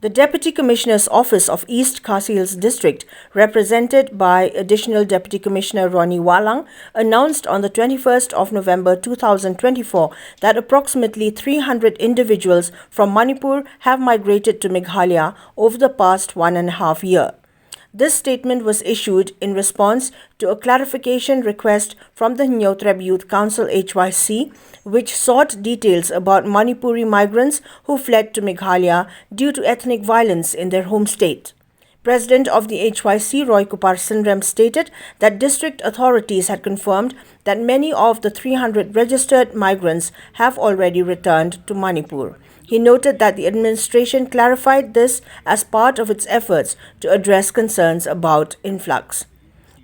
The Deputy Commissioner's Office of East Khasi Hills District, represented by Additional Deputy Commissioner Ronnie Wahlang, announced on the 21st of November 2024 that approximately 300 individuals from Manipur have migrated to Meghalaya over the past 1.5 years. This statement was issued in response to a clarification request from the Nyotreb Youth Council HYC, which sought details about Manipuri migrants who fled to Meghalaya due to ethnic violence in their home state. President of the HYC, Roy Kupar Sindrem, stated that district authorities had confirmed that many of the 300 registered migrants have already returned to Manipur. He noted that the administration clarified this as part of its efforts to address concerns about influx.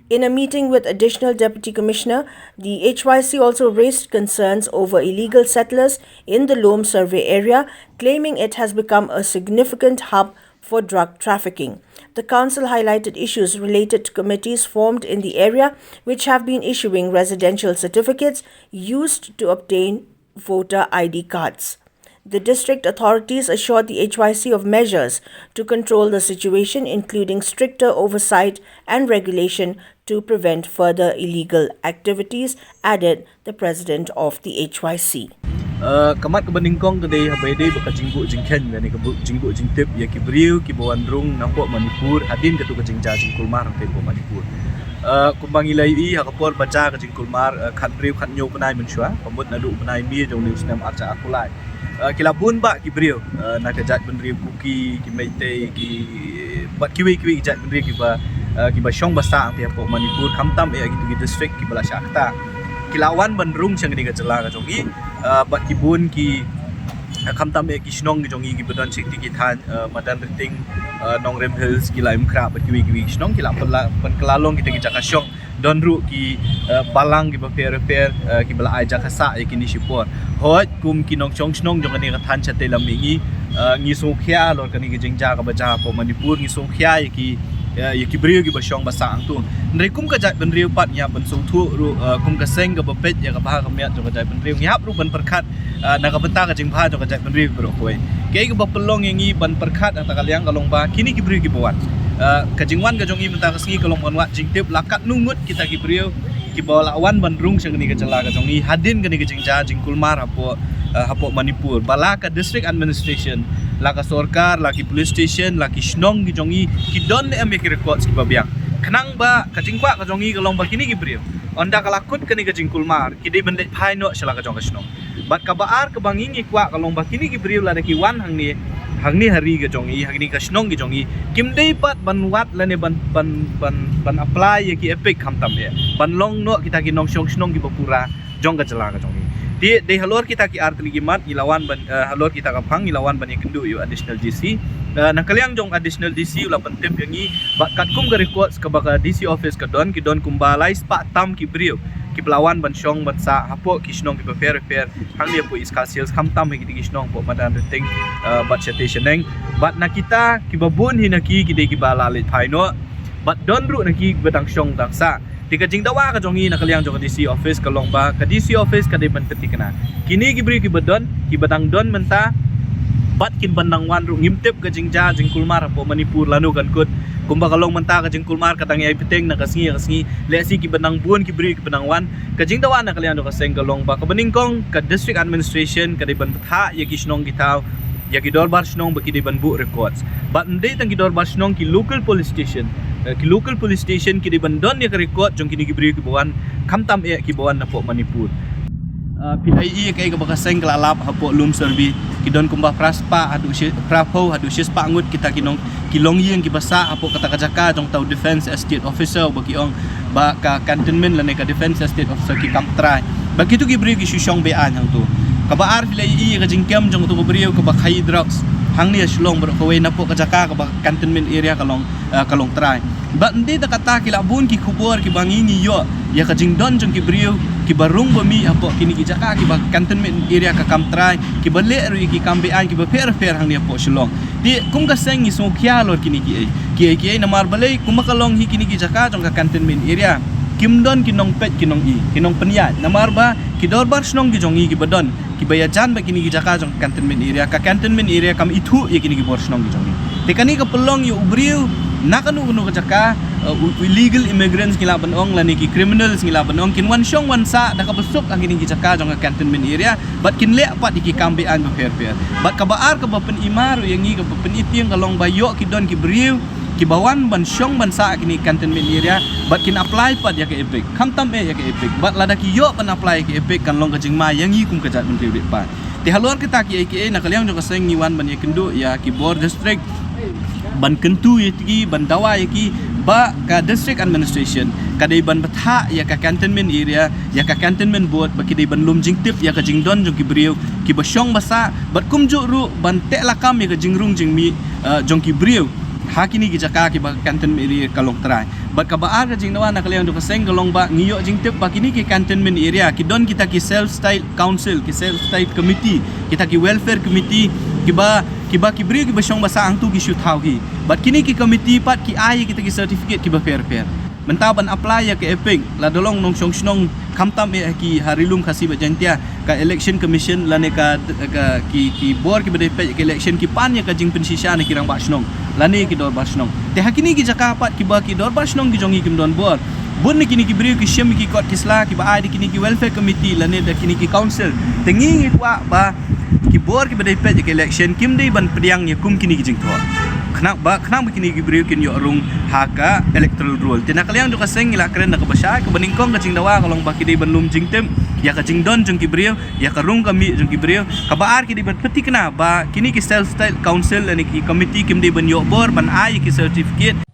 In a meeting with Additional Deputy Commissioner, the HYC also raised concerns over illegal settlers in the Lom survey area, claiming it has become a significant hub for drug trafficking. The council highlighted issues related to committees formed in the area which have been issuing residential certificates used to obtain voter ID cards. The district authorities assured the HYC of measures to control the situation, including stricter oversight and regulation to prevent further illegal activities, added the president of the HYC. Kamat kebaningkong kadai habede baka jingbu jingken gani jingbu jingtip ya kibriu kibawandrung nampo Manipur hadin katu kajingja jingkulmar tempo Manipur. Kumbangi lai hakapor baca kajingkulmar khatriu khatnyo panai menshwa pamut nadu panai mi jong news nam acha akulai. Kilabun ba kibriu nak jat benriu kuki kimeite ki bat kiwi jat benriu kiba shong basa ang tempo Manipur kamtam ya gitu district kibala syakta. Kilawan bandrung chang ni gajala ka jongi bat kibun ki kamtam e kisnong ki jongi ki badan chikti ki than madan riting nongrem hills ki laim kra bat kiwi kisnong kila pan kelalong kita ki jakashong donru ki balang ki repair ki bala ai jakasa e ki ni sipor hot kum ki nong chong snong jong ni ka than chate lamingi ngi sokhya lor kani ki jingja ka baja po Manipur ngi sokhya e ki ya kibriu ki basyong basang tu ndai kum ka jat benriu pat nya ban so thu ru kum ka seng ka bapet ya ka ba ka miat jo ka jat benriu ngap ru ban perkhat na ka benta ka jingpha jo ka jat benriu bro koi ke ka bapelong ngi ban perkhat anta kaliang kalong ba kini kibriu ki bawan ka jingwan ka jongi menta ka singi kalong ban wat jingtip lakat nungut kita kibriu ki balawan bandrung sang ni ka jala ka jongi hadin ka ni ka jingja jingkulmar hapo Manipur balaka district administration laka sorkar laki police station laki snong ki jongi ki don em ki records ki babiang khnang ba ka jingkwa ka jongi ka long ba kini ki brio onda kalakut kani ka jingkulmar ki de bende phai no sala ka jong ka snong bat ka baar ka bangingi kwa ka long ba kini ki brio la ki wan hangni hari ka jongi hangni ka snong ki jongi kimdei pat ban wat la ne ban apply ki epic khamtam e ban long no kita ki nong snong ki bapura jong ka jala ka jongi de halor kita ki artli gimat ilawan ban halor kita ka phang ilawan ban kendu yu additional DC na kaliang jong additional DC ula pantem yangi bat katkum ga records ka baka DC office ka don ki don kumbalai spa tam ki brio ki pelawan ban shong ban sa hapo ki snong ki repair hang dia po East Khasi Hills ham tam ki snong po madan reting bat citation neng bat na kita ki babun hinaki ki de ki balalit phaino bat don ru na ki bedang shong dang sa tika jingdawa ka jongi na kaliang jong DC office ka longba ka DC office ka de ban ketikna kini gibri ki badon ki badang don menta bat kin bandang wan ru ngimtep ka jingja jingkulmar po Manipur lanu kan kut kumba kalong menta ka jingkulmar ka tangi ai piteng na kasngi lesi ki bandang buon ki bri ki bandang wan ka jingdawa na kaliang jong ka seng ka longba ka baningkong ka district administration ka de ban tha ye ki snong gitaw ya ki dorbar snong ba ki de ban bu records bat ndei tang ki dorbar snong ki local police station ki di bandon ya record jong kini gibri ki bawan kamtam e ki bawan na po Manipur PIE kay ka baka seng klalap hapo lum servi ki don kumba praspa adu prapo adu sispa ngut kita kinong kilong yeng ki basa hapo kata kajaka jong tau defense estate officer ba ki ong ba ka cantonment la ne ka defense estate officer ki kamtrai ba kitu gibri ki shushong be an hang tu ka ba ar PIE ka jingkem jong tu gibri ka ba khai drugs hang ni shlong ber ko we na po kajaka ka ba cantonment area kalong try ba ndi ta kata kilabun ki khubor ki bangingi yo ya ka jingdon jong ki brio ki barung bami apo kini ki jaka ki ba cantonment area ka kam try ki bale ru ki kambe an ki ba fer hang ni po shlong di kum ka sengi so khya lor kini ki na mar bale kum kalong hi kini ki jaka jong ka cantonment area kimdon kinong pet kinong peniat namar ba ki dorbar snong ki jongi ki badon ki bayajan ba kini ki jaka jong cantonment area kam itu ya kini ki bor snong jong ni te kani ka pelong yu ubriu nakanu kuno ka jaka illegal immigrants ngila banong lani ki criminals ngila banong kin wan syong wan sa da ka besuk kini ki jaka jong cantonment area bat kin le pat ki kambe an per bat ka baar ka ba pen imaru yang ngi ka pen itiang kalong bayo ki don ki briu ki bawan ban syong ban sa kini cantonment area bat kin apply pat ya ke epic kam tam ya ke epic bat lada ki yo ban apply ke epic kan long ka jing ma yang ngi kum ka jat menteri rit pa ti haluar kita ki aka na kaliang jong ka seng ngiwan ban ya kendu ya ki bor district ban kentu ya tigi ban dawa ya ki ba ka district administration kadai ban batha ya ka cantonment area ya ka cantonment board ba ki dai ban lum jing tip ya ka jing don jong ki briu ki ba syong basa bat kum ju ru ban te lakam ya ka jing rung jing mi jong ki briu hakini ki jaka ki ba cantonment area kalong trai bat ka baar ka jing dawa na kaliang do ka seng kalong ba ngiyo jing tip ba kini ki cantonment area ki don kita ki self style council ki self style committee kita ki welfare committee ki beri ki basyong basa ang tu ki shoot how ki bat kini ki committee pat ki ai kita ki certificate ki ba fair mentaban apply ya ke eping la dolong nong syong snong kamtam ki harilum khasi ba jantia ka election commission la ne ka ki bor ki bade pe ki election ki pan ya ka jing pensisha ne kirang ba snong la ne ki dor ba snong te hakini ki jaka pat ki ba ki dor ba snong ki jongi kim don bor bun ni kini ki beri ki shem ki kot kisla ki ba ai kini ki welfare committee la ne da kini ki council tengi kwa ba ki bor ki badai pe ki election kim dei ban pediang ya kum kini ki jing thwa khnang kini ki beriu kin yo rung haka electoral roll tina kaliang do ka seng ila kren na ka basha ka baningkong ka jing dawa kalong ba ki dei ban lum jing tem ya ka jing don jong ki beriu ya ka rung ka mi jong ki beriu ka baar ki dei ban peti kena ba kini ki self style council ani ki committee kim dei ban yo bor ban ai ki certificate